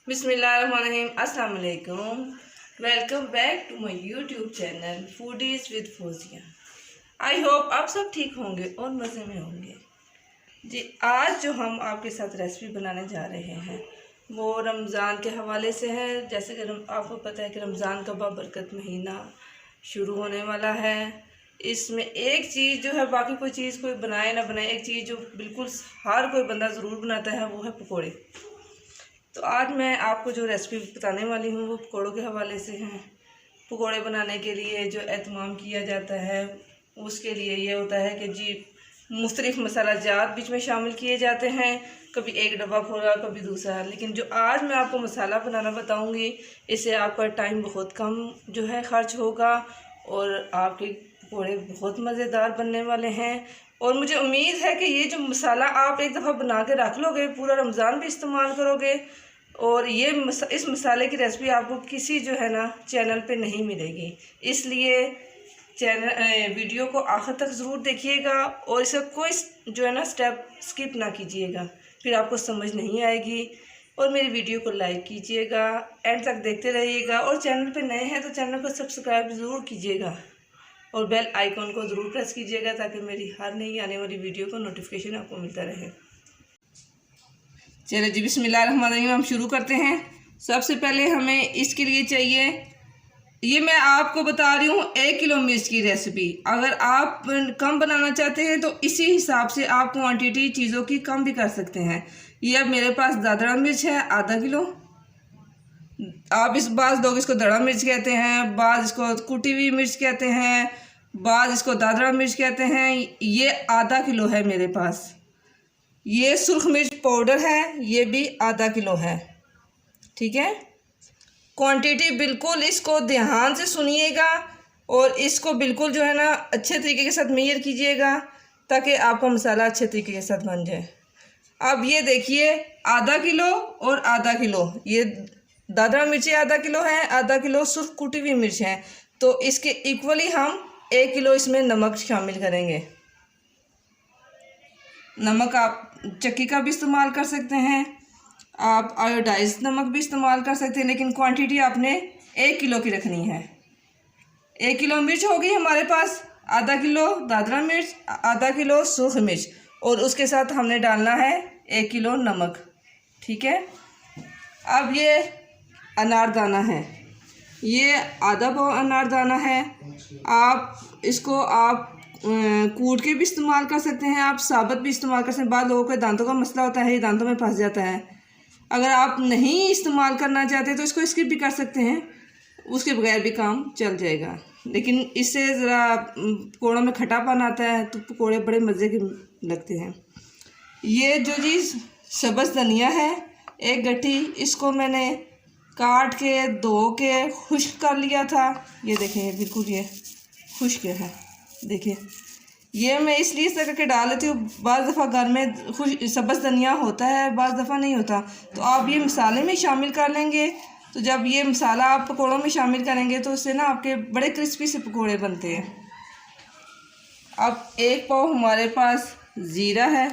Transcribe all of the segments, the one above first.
बिस्मिल्लाहिर्रहमानिर्रहीम, अस्सलाम वालेकुम। Welcome back to my YouTube channel foodies with Fauzia. I hope आप सब ठीक होंगे और मज़े में होंगे। जी, आज जो हम आपके साथ रेसिपी बनाने जा रहे हैं वो रमज़ान के हवाले से है। जैसे कि आपको पता है कि रमज़ान का बाबरकत महीना शुरू होने वाला है। इसमें एक चीज़ जो है, बाकी कोई चीज़ कोई बनाए ना बनाए, एक चीज़ जो बिल्कुल हर कोई बंदा ज़रूर बनाता है वो है पकोड़े। तो आज मैं आपको जो रेसिपी बताने वाली हूँ वो पकोड़ों के हवाले से है। पकोड़े बनाने के लिए जो एहतमाम किया जाता है उसके लिए ये होता है कि जी मुख्तलिफ़ मसाला जात बीच में शामिल किए जाते हैं। कभी एक डब्बा खोला, कभी दूसरा। लेकिन जो आज मैं आपको मसाला बनाना बताऊँगी इससे आपका टाइम बहुत कम जो है ख़र्च होगा और आपके पकोड़े बहुत मज़ेदार बनने वाले हैं। और मुझे उम्मीद है कि ये जो मसाला आप एक दफ़ा बना के रख लोगे, पूरा रमज़ान भी इस्तेमाल करोगे। और ये इस मसाले की रेसिपी आपको किसी जो है ना चैनल पे नहीं मिलेगी, इसलिए वीडियो को आखिर तक ज़रूर देखिएगा और इसका कोई जो है ना स्टेप स्किप ना कीजिएगा, फिर आपको समझ नहीं आएगी। और मेरी वीडियो को लाइक कीजिएगा, एंड तक देखते रहिएगा। और चैनल पे नए हैं तो चैनल को सब्सक्राइब ज़रूर कीजिएगा और बेल आइकॉन को ज़रूर प्रेस कीजिएगा ताकि मेरी हर नई आने वाली वीडियो का नोटिफिकेशन आपको मिलता रहे। चलो जी, बिस्मिल्लाहिर्रहमानिर्रहीम, हम शुरू करते हैं। सबसे पहले हमें इसके लिए चाहिए, ये मैं आपको बता रही हूँ 1 किलो मिर्च की रेसिपी। अगर आप कम बनाना चाहते हैं तो इसी हिसाब से आप क्वांटिटी चीज़ों की कम भी कर सकते हैं। ये अब मेरे पास दादरा मिर्च है आधा किलो। आप इस बाज़ लोग इसको दड़ा मिर्च कहते हैं, बाज़ इसको कुटी हुई मिर्च कहते हैं, बाज़ इसको दादरा मिर्च कहते हैं। ये आधा किलो है मेरे पास। ये सुर्ख मिर्च पाउडर है, ये भी आधा किलो है। ठीक है, क्वांटिटी बिल्कुल इसको ध्यान से सुनिएगा और इसको बिल्कुल जो है ना अच्छे तरीके के साथ मेजर कीजिएगा ताकि आपका मसाला अच्छे तरीके के साथ बन जाए। अब ये देखिए, आधा किलो और आधा किलो ये दादरा मिर्ची आधा किलो है, आधा किलो सुर्ख कुटी हुई मिर्च है। तो इसके इक्वली हम 1 किलो इसमें नमक शामिल करेंगे। नमक आप चक्की का भी इस्तेमाल कर सकते हैं, आप आयोडाइज नमक भी इस्तेमाल कर सकते हैं, लेकिन क्वांटिटी आपने 1 किलो की रखनी है। 1 किलो मिर्च होगी हमारे पास, आधा किलो दादरा मिर्च, आधा किलो सूख मिर्च और उसके साथ हमने डालना है 1 किलो नमक। ठीक है, अब ये अनारदाना है, ये आधा पाव अनारदाना है। आप इसको कूट के भी इस्तेमाल कर सकते हैं, आप साबुत भी इस्तेमाल कर सकते हैं। बाद लोगों के दांतों का मसला होता है, ये दांतों में फंस जाता है। अगर आप नहीं इस्तेमाल करना चाहते तो इसको स्किप भी कर सकते हैं, उसके बगैर भी काम चल जाएगा। लेकिन इससे ज़रा पकौड़ों में खटापन आता है तो पकौड़े बड़े मज़े के लगते हैं। ये जो जी सब्ज़ धनिया है, एक गट्ठी, इसको मैंने काट के धो के खुश्क कर लिया था। ये देखें, बिल्कुल ये खुश्क है। देखिए, ये मैं इसलिए इस तरह करके डाल लेती हूँ, बाज़ दफ़ा घर में सब्ज़ धनिया होता है, बाज़ दफ़ा नहीं होता। तो आप ये मसाले में शामिल कर लेंगे, तो जब ये मसाला आप पकौड़ों में शामिल करेंगे तो उससे ना आपके बड़े क्रिस्पी से पकौड़े बनते हैं। अब 1 पाव हमारे पास ज़ीरा है,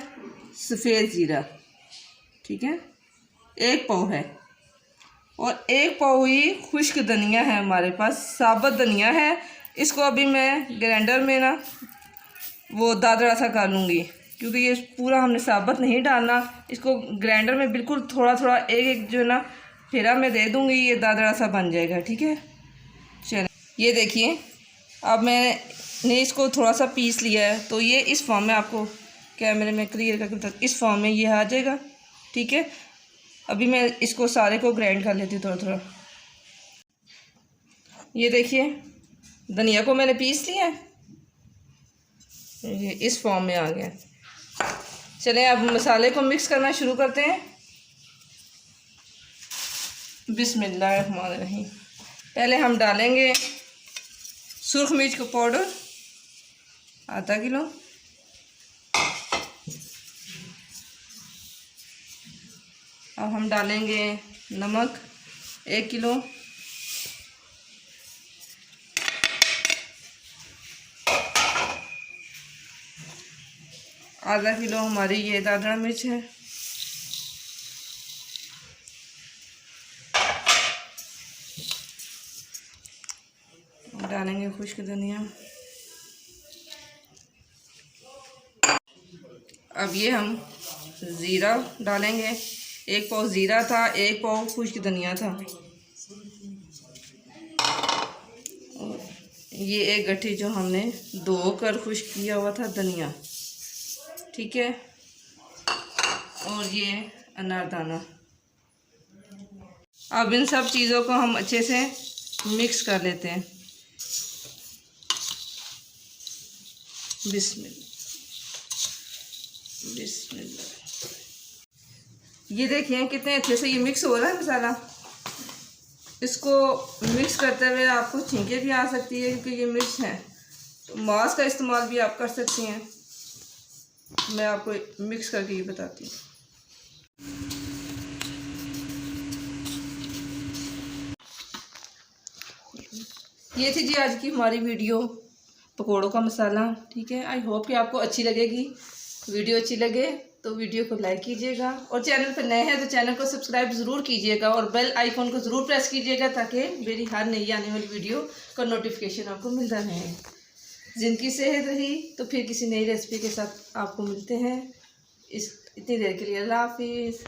सफ़ेद ज़ीरा। ठीक है, 1 पाव है। और 1 पाव ही खुश्क धनिया है हमारे पास, साबुत धनिया है। इसको अभी मैं ग्राइंडर में ना वो दादरा सा कर लूँगी, क्योंकि ये पूरा हमने साबुत नहीं डालना। इसको ग्राइंडर में बिल्कुल थोड़ा थोड़ा एक जो है ना फेरा में दे दूँगी, ये दादरा सा बन जाएगा। ठीक है, चलिए ये देखिए, अब मैंने इसको थोड़ा सा पीस लिया है तो ये इस फॉर्म में, आपको कैमरे में क्लियर करके इस फॉर्म में ये आ जाएगा। ठीक है, अभी मैं इसको सारे को ग्राइंड कर लेती हूँ थोड़ा थोड़ा। ये देखिए, धनिया को मैंने पीस लिया है, ये इस फॉर्म में आ गया। चलें अब मसाले को मिक्स करना शुरू करते हैं। बिस्मिल्लाहिर्रहमानिर्रहीम। पहले हम डालेंगे सुर्ख मिर्च का पाउडर आधा किलो, अब हम डालेंगे नमक 1 किलो, आधा किलो हमारी ये दादरा मिर्च है। डालेंगे खुश्क धनिया। अब ये हम ज़ीरा डालेंगे। 1 पाव ज़ीरा था, 1 पाव खुश्क धनिया था। और ये एक गट्ठी जो हमने धोकर खुश्क किया हुआ था धनिया, ठीक है। और ये अनारदाना। अब इन सब चीज़ों को हम अच्छे से मिक्स कर लेते हैं। बिस्मिल्लाह बिस्मिल्लाह। ये देखिए कितने अच्छे से ये मिक्स हो रहा है मसाला। इसको मिक्स करते हुए आपको छींके भी आ सकती है क्योंकि ये मिर्च है, तो मांस का इस्तेमाल भी आप कर सकती हैं। मैं आपको मिक्स करके ये बताती हूँ। ये थी जी आज की हमारी वीडियो पकौड़ों का मसाला, ठीक है। आई होप कि आपको अच्छी लगेगी। वीडियो अच्छी लगे तो वीडियो को लाइक कीजिएगा, और चैनल पर नए हैं तो चैनल को सब्सक्राइब ज़रूर कीजिएगा, और बेल आइकॉन को ज़रूर प्रेस कीजिएगा ताकि मेरी हर नई आने वाली वीडियो का नोटिफिकेशन आपको मिलता रहे। ज़िंदगी सेहत रही तो फिर किसी नई रेसिपी के साथ आपको मिलते हैं। इतनी देर के लिए अल्लाह हाफिज़।